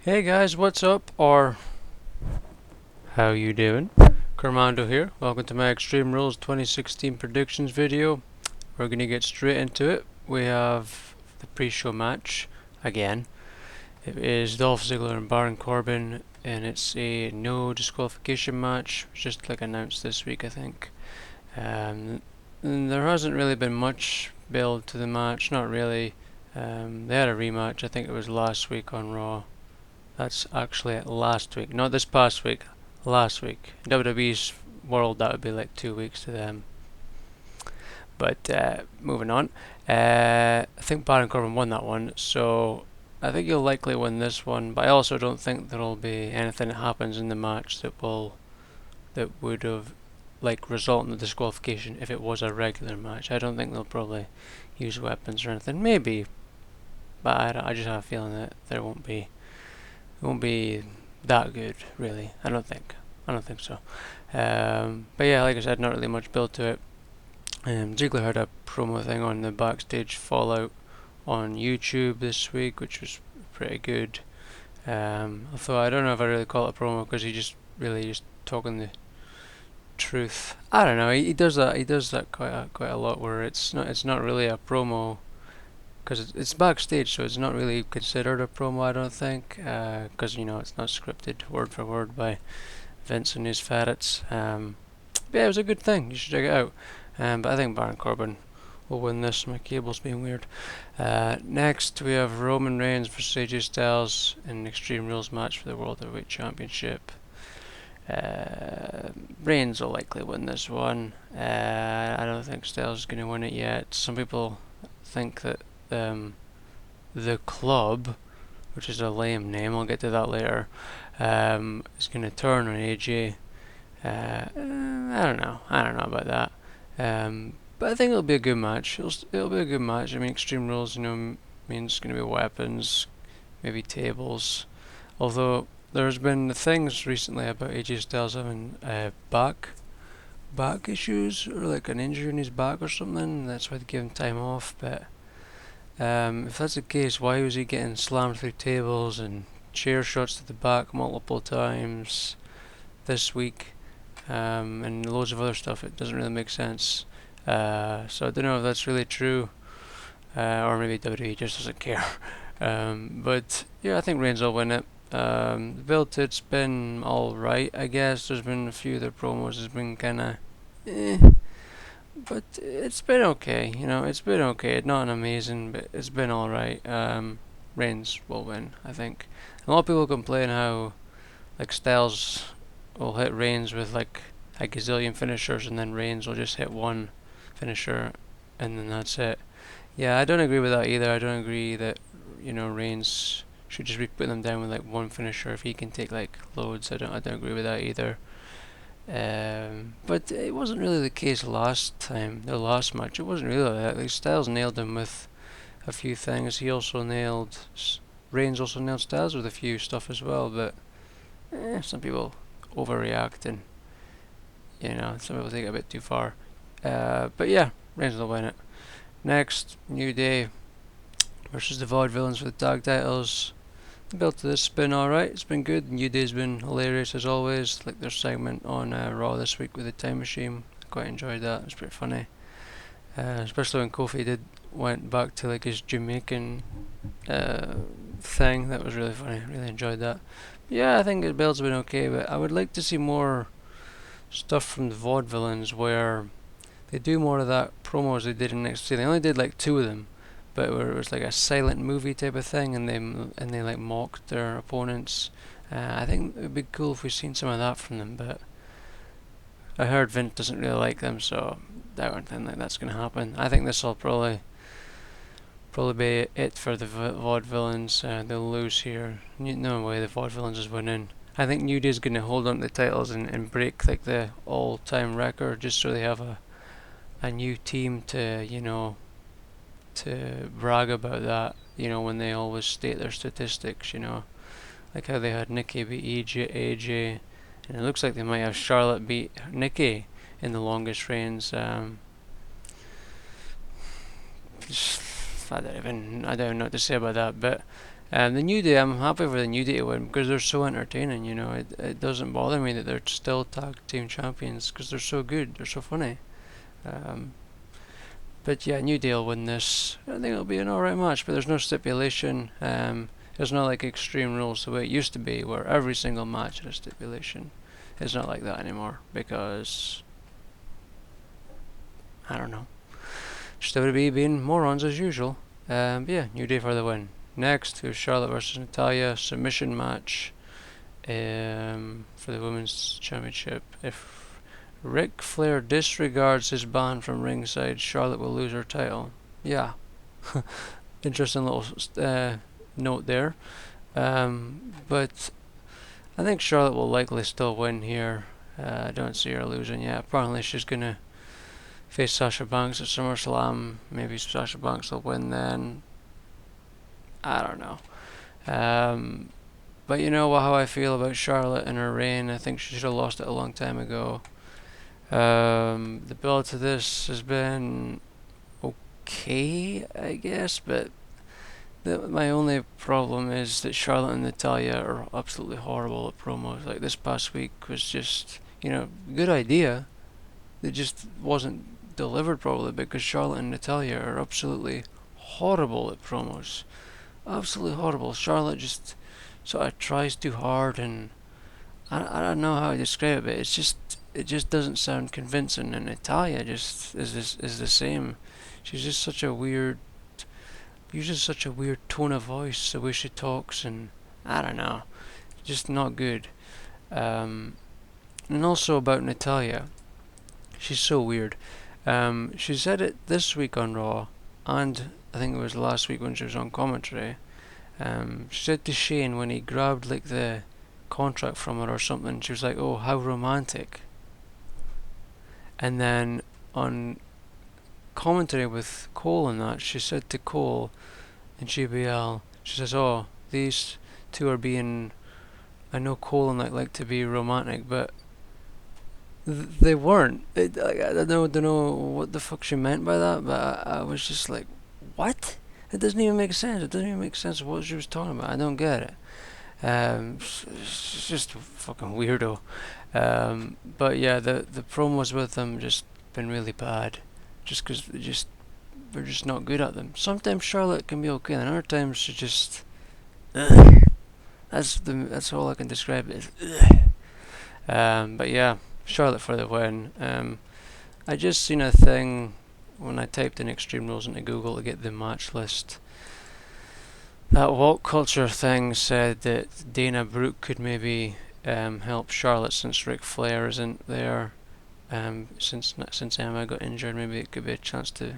Hey guys, what's up? Or how you doing? Cormando here. Welcome to my Extreme Rules 2016 predictions video. We're gonna get straight into it. We have the pre-show match again. It is Dolph Ziggler and Baron Corbin, and it's a no disqualification match, just like announced this week, I think. And there hasn't really been much build to the match, not really. They had a rematch. I think it was last week on Raw. That's actually last week, not this past week. Last week. In WWE's world, that would be like 2 weeks to them. But moving on, I think Baron Corbin won that one, so I think he'll likely win this one. But I also don't think there'll be anything that happens in the match that would have like result in the disqualification if it was a regular match. I don't think they'll probably use weapons or anything. Maybe, but I just have a feeling that there won't be. It won't be that good, really. I don't think. I don't think so. But yeah, like I said, not really much build to it. Ziggler had a promo thing on the backstage fallout on YouTube this week, which was pretty good. Although I don't know if I really call it a promo because he just really just talking the truth. I don't know. He does that. He does that quite a lot, where it's not really a promo because it's backstage, so it's not really considered a promo, I don't think, because it's not scripted word for word by Vince and his ferrets. But yeah, it was a good thing. You should check it out. But I think Baron Corbin will win this. My cable's being weird. Next, we have Roman Reigns versus AJ Styles in an Extreme Rules match for the World Heavyweight Championship. Reigns will likely win this one. I don't think Styles is going to win it yet. Some people think that the club, which is a lame name, I'll get to that later, is going to turn on AJ. I don't know about that. But I think it'll be a good match. It'll be a good match. I mean, Extreme Rules, means it's going to be weapons, maybe tables. Although there's been things recently about AJ Styles having back issues, or like an injury in his back or something. That's why they gave him time off. But if that's the case, why was he getting slammed through tables and chair shots to the back multiple times this week, and loads of other stuff? It doesn't really make sense. So I don't know if that's really true, or maybe WWE just doesn't care. But yeah, I think Reigns will win it. The build to it's been alright, I guess. There's been a few of their promos has been kinda but it's been okay, it's been okay. Not an amazing, but it's been alright. Reigns will win, I think. A lot of people complain how like Styles will hit Reigns with like a gazillion finishers, and then Reigns will just hit one finisher and then that's it. Yeah, I don't agree with that either. I don't agree that Reigns should just be putting them down with like one finisher if he can take like loads. I don't agree with that either. But it wasn't really the case last time, the last match. It wasn't really like that. Like Styles nailed him with a few things. Reigns also nailed Styles with a few stuff as well. But some people overreact, and some people take it a bit too far. But yeah, Reigns will win it. Next, New Day versus the Vaudevillains for the tag titles. The build to this has been alright, it's been good. New Day's been hilarious as always, like their segment on Raw this week with the Time Machine. I quite enjoyed that, it was pretty funny. Especially when Kofi went back to like his Jamaican thing, that was really funny, really enjoyed that. Yeah, I think the build's been okay, but I would like to see more stuff from the Vaudevillains where they do more of that promos they did in NXT. They only did like 2 of them, but where it was like a silent movie type of thing, and they like mocked their opponents. I think it would be cool if we seen some of that from them, but I heard Vince doesn't really like them, so I don't think that's gonna happen. I think this will probably be it for the Vaudevillains. They'll lose here. No way the Vaudevillains is winning. I think New Day's gonna hold on to the titles and break like the all-time record, just so they have a new team to to brag about that, when they always state their statistics, like how they had Nikki beat AJ, and it looks like they might have Charlotte beat Nikki in the longest reigns. I don't even know what to say about that, but The New Day, I'm happy for the New Day to win because they're so entertaining. You know, it doesn't bother me that they're still tag team champions because they're so good, they're so funny. Um, but yeah, New Day will win this. I think it'll be an alright match, but there's no stipulation. It's not like Extreme Rules the way it used to be, where every single match had a stipulation. It's not like that anymore because I don't know. Just WWE being morons as usual. But yeah, New Day for the win. Next, we have Charlotte versus Natalya submission match for the women's championship. If Ric Flair disregards his ban from ringside, Charlotte will lose her title. Yeah, interesting little note there. But I think Charlotte will likely still win here. I don't see her losing yet. Apparently she's gonna face Sasha Banks at SummerSlam. Maybe Sasha Banks will win then. I don't know. But you know how I feel about Charlotte and her reign. I think she should have lost it a long time ago. The build to this has been okay, I guess, but my only problem is that Charlotte and Natalya are absolutely horrible at promos. Like this past week was just, good idea. It just wasn't delivered properly because Charlotte and Natalya are absolutely horrible at promos. Absolutely horrible. Charlotte just sort of tries too hard, and I don't know how to describe it. It just doesn't sound convincing. And Natalya just is the same. She's just such a weird, uses such a weird tone of voice, the way she talks, and I don't know, just not good. And also about Natalya, she's so weird. She said it this week on Raw, and I think it was last week when she was on commentary. She said to Shane when he grabbed like the contract from her or something, she was like, "Oh, how romantic." And then on commentary with Cole and that, she said to Cole in GBL, she says, "Oh, these two are being, I know Cole and like to be romantic, but they weren't." I don't know what the fuck she meant by that, but I was just like, what? It doesn't even make sense. It doesn't even make sense of what she was talking about. I don't get it. It's just a fucking weirdo. But yeah, the promos with them just been really bad, just because they're just not good at them. Sometimes Charlotte can be okay, and other times she just, ugh. That's all I can describe it as. But yeah, Charlotte for the win. I just seen a thing when I typed in Extreme Rules into Google to get the match list. That woke culture thing said that Dana Brooke could maybe help Charlotte since Ric Flair isn't there. Since Emma got injured, maybe it could be a chance to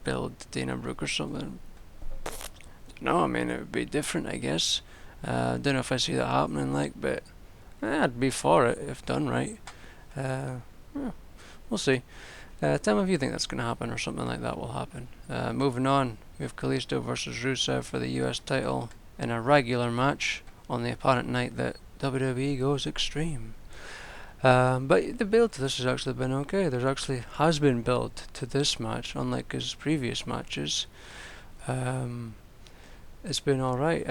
build Dana Brooke or something. No, I mean it would be different, I guess. Don't know if I see that happening, but I'd be for it if done right. Yeah, we'll see. Tell me if you think that's going to happen or something like that will happen. Moving on, we have Kalisto versus Rusev for the US title in a regular match on the apparent night that WWE goes extreme. But the build to this has actually been okay. There's actually has been build to this match, unlike his previous matches. It's been alright.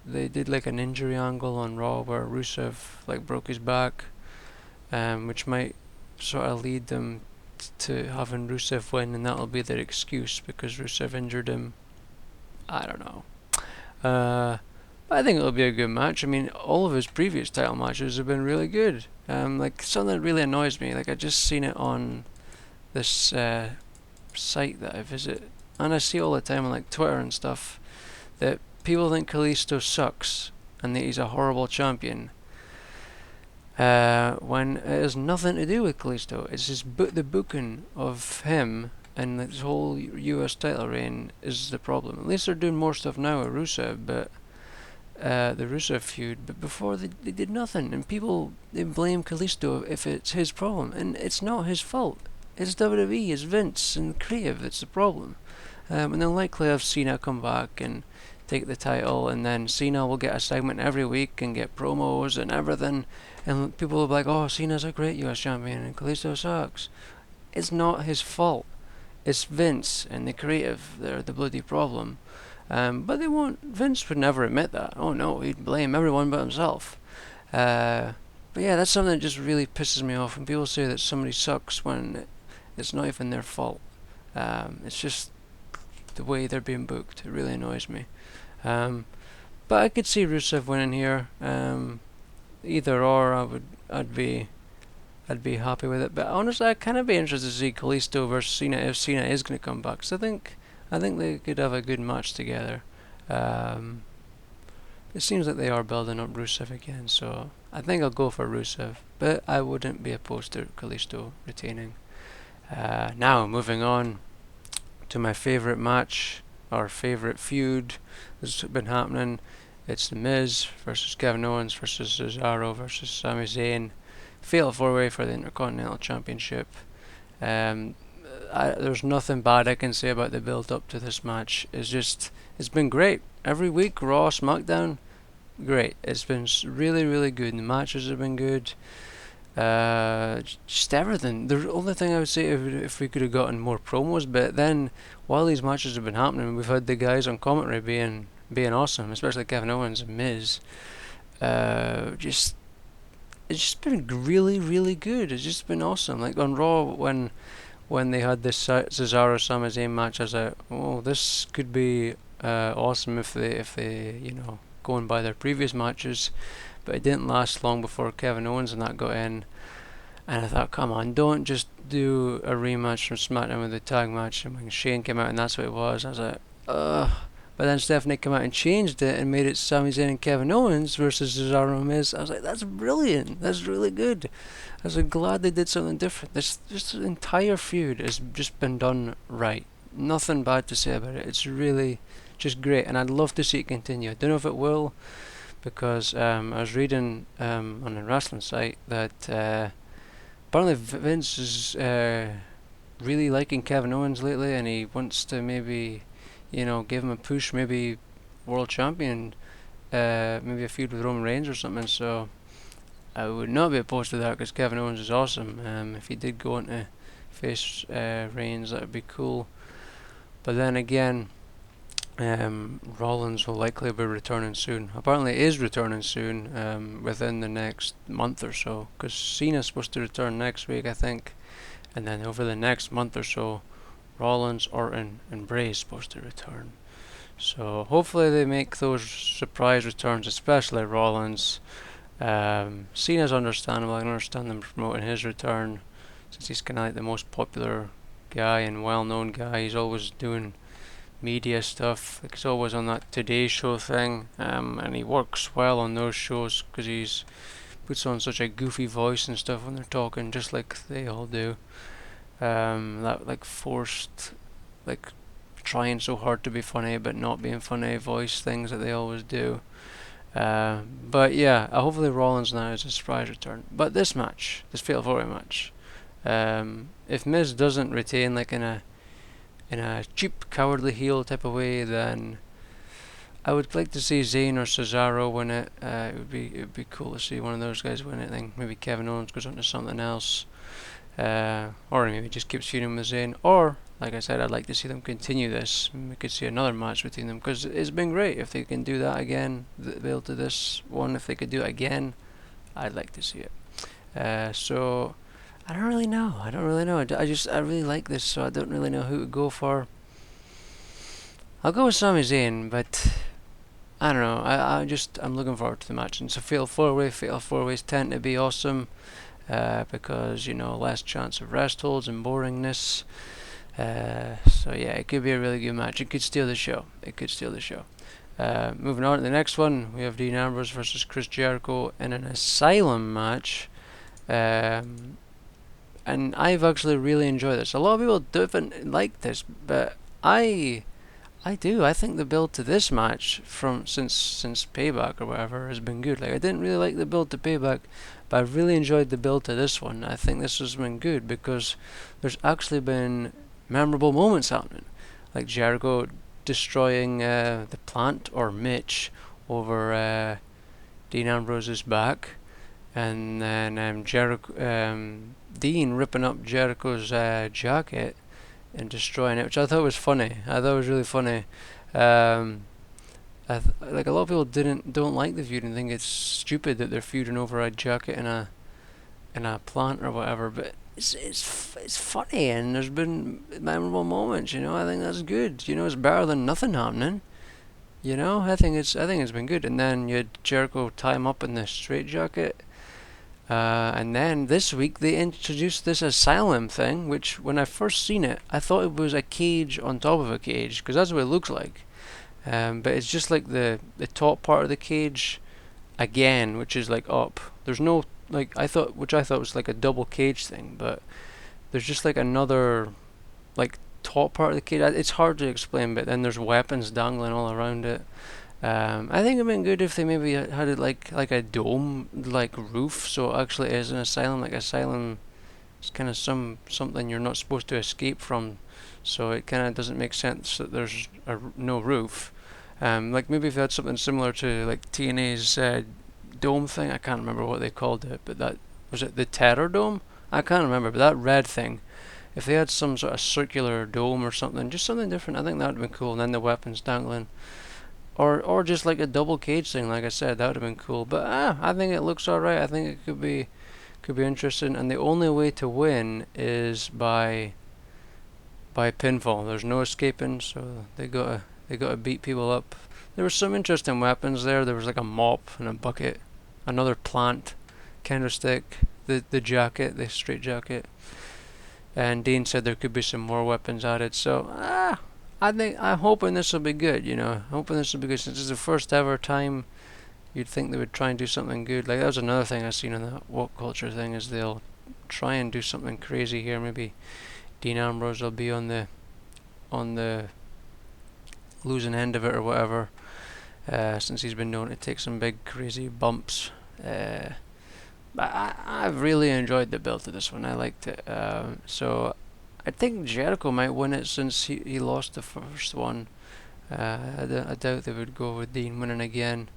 They did like an injury angle on Raw where Rusev broke his back, which might sort of lead them to having Rusev win, and that'll be their excuse because Rusev injured him. I don't know. I think it'll be a good match. I mean, all of his previous title matches have been really good. Something that really annoys me, I just seen it on this site that I visit, and I see all the time on Twitter and stuff, that people think Kalisto sucks and that he's a horrible champion. When it has nothing to do with Kalisto. It's just the booking of him and this whole US title reign is the problem. At least they're doing more stuff now with Rusev, but the Rusev feud. But before they did nothing, and people they blame Kalisto if it's his problem, and it's not his fault. It's WWE, it's Vince and creative that's the problem. And they'll likely have Cena come back and take the title, and then Cena will get a segment every week and get promos and everything, and people will be like, "Oh, Cena's a great US champion and Kalisto sucks." It's not his fault. It's Vince and the creative. They're the bloody problem. But they won't. Vince would never admit that. Oh no, he'd blame everyone but himself. But yeah, that's something that just really pisses me off when people say that somebody sucks when it's not even their fault. It's just the way they're being booked. It really annoys me. But I could see Rusev winning here. Either or, I'd be happy with it. But honestly, I'd kind of be interested to see Kalisto versus Cena if Cena is going to come back. So I think they could have a good match together. It seems like they are building up Rusev again, so I think I'll go for Rusev. But I wouldn't be opposed to Kalisto retaining. Now moving on to my favourite match, or favourite feud that's been happening. It's The Miz versus Kevin Owens versus Cesaro versus Sami Zayn. Fatal 4-way for the Intercontinental Championship. There's nothing bad I can say about the build up to this match. It's been great. Every week, Raw, SmackDown, great. It's been really, really good. And the matches have been good. Just everything. The only thing I would say, if we could have gotten more promos, but then while these matches have been happening, we've had the guys on commentary being awesome, especially Kevin Owens and Miz. It's just been really, really good. It's just been awesome. Like on Raw, when they had this Cesaro Sami Zayn match, I was like, oh, this could be awesome if they going by their previous matches. But it didn't last long before Kevin Owens and that got in. And I thought, come on, don't just do a rematch from SmackDown with the tag match. And when Shane came out and that's what it was, I was like, ugh. But then Stephanie came out and changed it and made it Sami Zayn and Kevin Owens versus Cesaro and Miz. I was like, that's brilliant. That's really good. I was like, glad they did something different. This entire feud has just been done right. Nothing bad to say about it. It's really just great. And I'd love to see it continue. I don't know if it will, because I was reading on a wrestling site that apparently Vince is really liking Kevin Owens lately, and he wants to maybe, give him a push, maybe world champion, maybe a feud with Roman Reigns or something. So I would not be opposed to that, because Kevin Owens is awesome. If he did go into face Reigns, that would be cool. But then again, Rollins will likely be returning soon. Apparently he is returning soon, within the next month or so, because Cena's supposed to return next week, I think, and then over the next month or so, Rollins, Orton and Bray is supposed to return. So hopefully they make those surprise returns, especially Rollins. Cena's understandable. I can understand them promoting his return, since he's kind of like the most popular guy and well-known guy. He's always doing media stuff, like he's always on that Today Show thing, and he works well on those shows because he's puts on such a goofy voice and stuff when they're talking, just like they all do. That like forced, like trying so hard to be funny but not being funny voice things that they always do. But yeah, hopefully Rollins now is a surprise return. But this Fatal 4-way match, if Miz doesn't retain like in a cheap, cowardly heel type of way, then I would like to see Zayn or Cesaro win it. It would be cool to see one of those guys win it. Then maybe Kevin Owens goes on to something else, or maybe just keeps feuding with Zayn. Or, like I said, I'd like to see them continue this. We could see another match between them, because it's been great. If they can do that again, build to this one, if they could do it again, I'd like to see it. So I don't really know. I really like this, so I don't really know who to go for. I'll go with Sami Zayn, but I don't know. I'm looking forward to the match. And it's a fatal 4-way. Fatal 4-ways tend to be awesome, because less chance of rest holds and boringness. So yeah, it could be a really good match. It could steal the show. Moving on to the next one, we have Dean Ambrose versus Chris Jericho in an Asylum match. And I've actually really enjoyed this. A lot of people don't like this, but I do. I think the build to this match since Payback or whatever has been good. Like, I didn't really like the build to Payback, but I really enjoyed the build to this one. I think this has been good because there's actually been memorable moments happening, like Jericho destroying the plant or Mitch over Dean Ambrose's back, and then Dean ripping up Jericho's jacket and destroying it, which I thought was funny. I thought it was really funny. Um, like a lot of people don't like the feud and think it's stupid that they're feuding over a jacket in a plant or whatever. But it's funny, and there's been memorable moments. You know, I think that's good. You know, it's better than nothing happening. You know, I think it's been good. And then you had Jericho tie him up in the straitjacket. And then this week they introduced this asylum thing, which when I first seen it, I thought it was a cage on top of a cage, because that's what it looks like. But it's just like the top part of the cage again, which is like up. There's no which I thought was like a double cage thing, but there's just like another like top part of the cage. It's hard to explain, but then there's weapons dangling all around it. I think it'd been good if they maybe had it like a dome like roof, so it actually is an asylum. Like asylum is kind of something you're not supposed to escape from, so it kind of doesn't make sense that there's no roof. Like maybe if they had something similar to like TNA's dome thing. I can't remember what they called it, but that was it the Terror Dome. I can't remember, but that red thing. If they had some sort of circular dome or something, just something different, I think that would have been cool. And then the weapons dangling. Or just like a double cage thing, like I said, that would have been cool. But I think it looks alright. I think it could be interesting. And the only way to win is by pinfall. There's no escaping, so they gotta beat people up. There were some interesting weapons there. There was like a mop and a bucket, another plant, candlestick, the jacket, the straight jacket. And Dean said there could be some more weapons added. So I'm hoping this will be good, you know. Hoping this will be good since it's the first ever time you'd think they would try and do something good. Like that was another thing I seen in that woke culture thing is they'll try and do something crazy here. Maybe Dean Ambrose will be on the losing end of it or whatever, since he's been known to take some big crazy bumps. But I've really enjoyed the build to this one. I liked it. So I think Jericho might win it since he lost the first one. I doubt they would go with Dean winning again.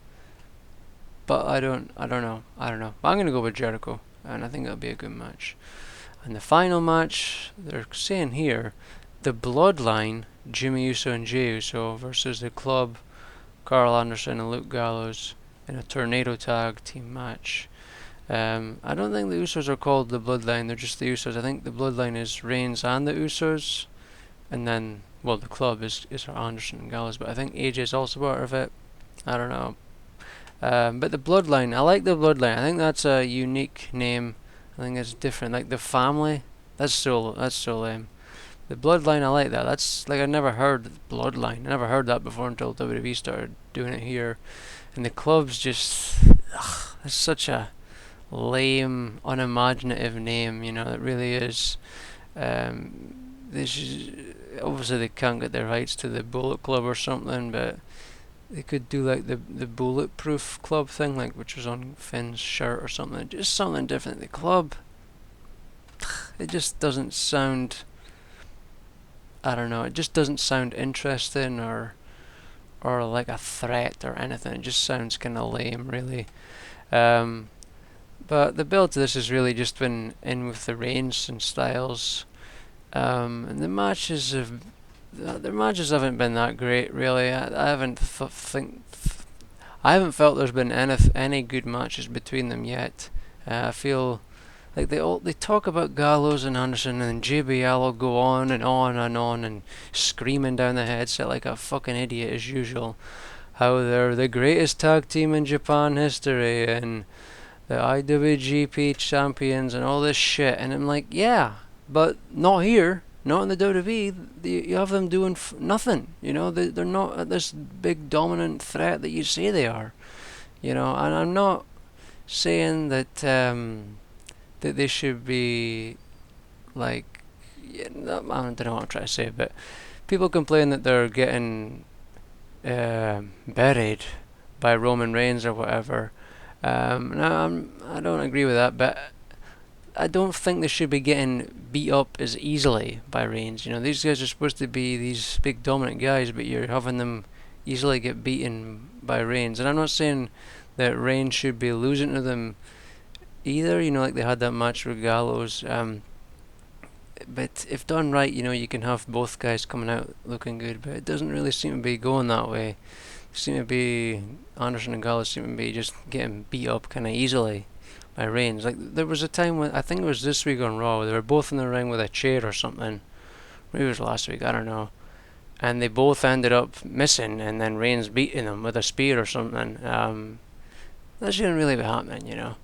But I don't know. But I'm gonna go with Jericho, and I think it'll be a good match. And the final match, they're saying here, the Bloodline, Jimmy Uso and Jey Uso versus the Club, Carl Anderson and Luke Gallows in a tornado tag team match. I don't think the Usos are called the Bloodline, they're just the Usos. I think the Bloodline is Reigns and the Usos, and then, well, the Club is Anderson and Gallows, but I think AJ is also part of it. I don't know. But the Bloodline, I like the Bloodline. I think that's a unique name. I think it's different. Like the family, that's so lame. The Bloodline, I like that. That's like I never heard Bloodline. I never heard that before until WWE started doing it here. And the Club's just, it's such a lame, unimaginative name. You know, it really is. Obviously they can't get the rights to the Bullet Club or something, but they could do like the Bulletproof Club thing, like which was on Finn's shirt or something. Just something different. The Club, it just doesn't sound. I don't know. It just doesn't sound interesting or like a threat or anything. It just sounds kind of lame, really. But the build to this has really just been in with the Reigns and Styles, and the matches haven't been that great, really. I haven't felt there's been any good matches between them yet. I feel like they talk about Gallows and Anderson, and JBL will go on and on and on and screaming down the headset like a fucking idiot as usual. How they're the greatest tag team in Japan history and the IWGP champions and all this shit. And I'm like, yeah, but not here. Not in the WWE. You have them doing nothing. You know, they're not this big dominant threat that you say they are. You know, and I'm not saying that that they should be like, I don't know what I'm trying to say, but people complain that they're getting buried by Roman Reigns or whatever. No, I don't agree with that, but I don't think they should be getting beat up as easily by Reigns. You know, these guys are supposed to be these big dominant guys, but you're having them easily get beaten by Reigns. And I'm not saying that Reigns should be losing to them either. You know, like they had that match with Gallows. but if done right, you know, you can have both guys coming out looking good. But it doesn't really seem to be going that way. Seem to be Anderson and Gallows seem to be just getting beat up kind of easily by Reigns. Like there was a time when I think it was this week on Raw, where they were both in the ring with a chair or something. Maybe it was last week, I don't know. And they both ended up missing, and then Reigns beating them with a spear or something. That shouldn't really be happening, you know.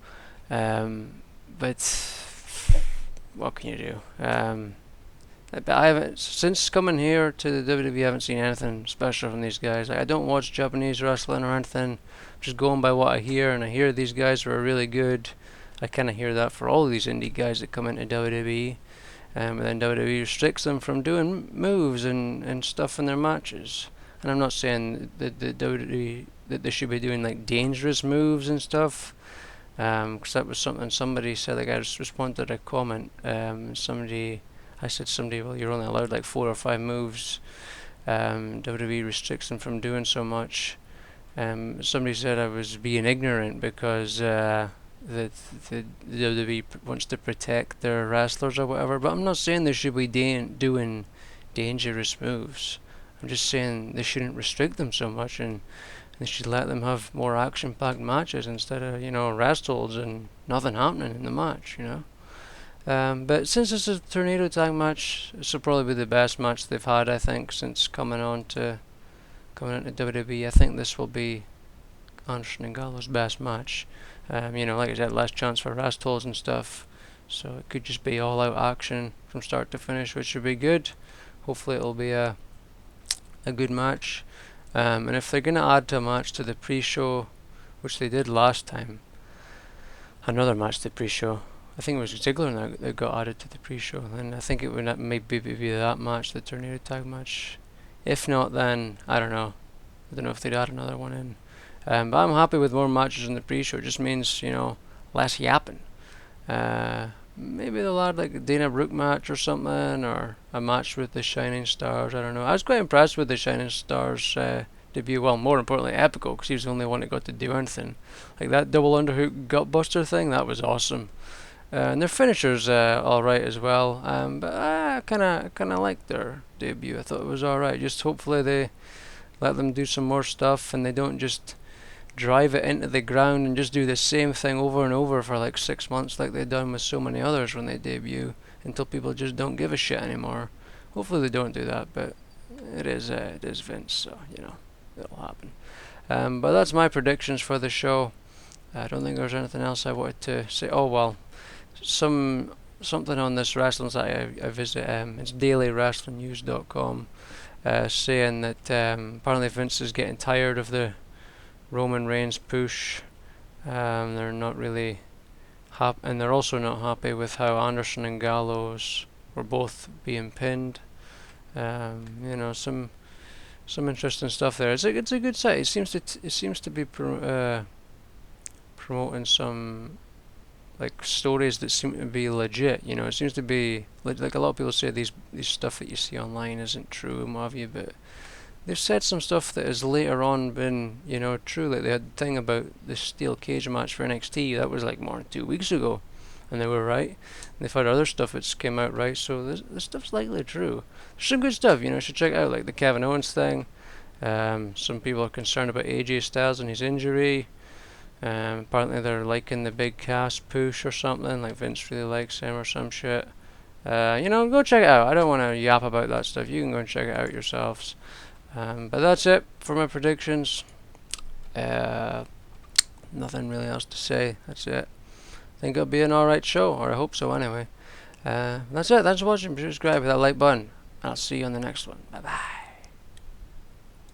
But what can you do? But I haven't, since coming here to the WWE, I haven't seen anything special from these guys. Like, I don't watch Japanese wrestling or anything. I'm just going by what I hear, and I hear these guys are really good. I kind of hear that for all of these indie guys that come into WWE. But then WWE restricts them from doing moves and stuff in their matches. And I'm not saying that the WWE that they should be doing like dangerous moves and stuff. Because that was something somebody said. Like I just responded to a comment. I said somebody, well, you're only allowed like 4 or 5 moves. WWE restricts them from doing so much. Somebody said I was being ignorant because the WWE wants to protect their wrestlers or whatever. But I'm not saying they should be doing dangerous moves. I'm just saying they shouldn't restrict them so much, and they should let them have more action-packed matches instead of, you know, wrestles and nothing happening in the match, you know. But since it's a tornado tag match, this will probably be the best match they've had, I think, since coming into WWE. I think this will be Anderson and Gallows' best match. You know, like I said, last chance for wrestles and stuff, so it could just be all-out action from start to finish, which would be good. Hopefully, it'll be a good match. And if they're gonna add to a match to the pre-show, which they did last time, another match to the pre-show. I think it was Ziggler that got added to the pre-show, and I think it would maybe be that match, the tornado tag match. If not, then I don't know. I don't know if they'd add another one in. But I'm happy with more matches in the pre-show. It just means, you know, less yapping. Maybe they'll add like a Dana Brooke match or something, or a match with the Shining Stars. I don't know. I was quite impressed with the Shining Stars debut. Well, more importantly, Epico, because he was the only one that got to do anything. Like that double underhook gutbuster thing, that was awesome. And their finisher's alright as well. But I kind of liked their debut. I thought it was alright. Just hopefully they let them do some more stuff, and they don't just drive it into the ground and just do the same thing over and over for like 6 months like they've done with so many others when they debut, until people just don't give a shit anymore. Hopefully they don't do that, but it is Vince, so you know, it'll happen. But that's my predictions for the show. I don't think there's anything else I wanted to say. Oh well, something on this wrestling site I visit. It's dailywrestlingnews.com, saying that apparently Vince is getting tired of the Roman Reigns push. They're not really happy, and they're also not happy with how Anderson and Gallows were both being pinned. You know, some interesting stuff there. It's a good site. It seems to be promoting some like stories that seem to be legit. You know, it seems to be like a lot of people say these stuff that you see online isn't true and what have you, but they've said some stuff that has later on been, you know, true. Like they had the thing about the steel cage match for NXT, that was like more than 2 weeks ago, and they were right. And they've had other stuff that's came out right, so this stuff's likely true. There's some good stuff, you know, you should check it out, like the Kevin Owens thing. Some people are concerned about AJ Styles and his injury. Apparently they're liking the big Cass push or something, like Vince really likes him or some shit. You know, go check it out. I don't want to yap about that stuff. You can go and check it out yourselves. But that's it for my predictions. Nothing really else to say. That's it. I think it'll be an alright show, or I hope so anyway. That's it. Thanks for watching. Subscribe with that like button. I'll see you on the next one. Bye bye.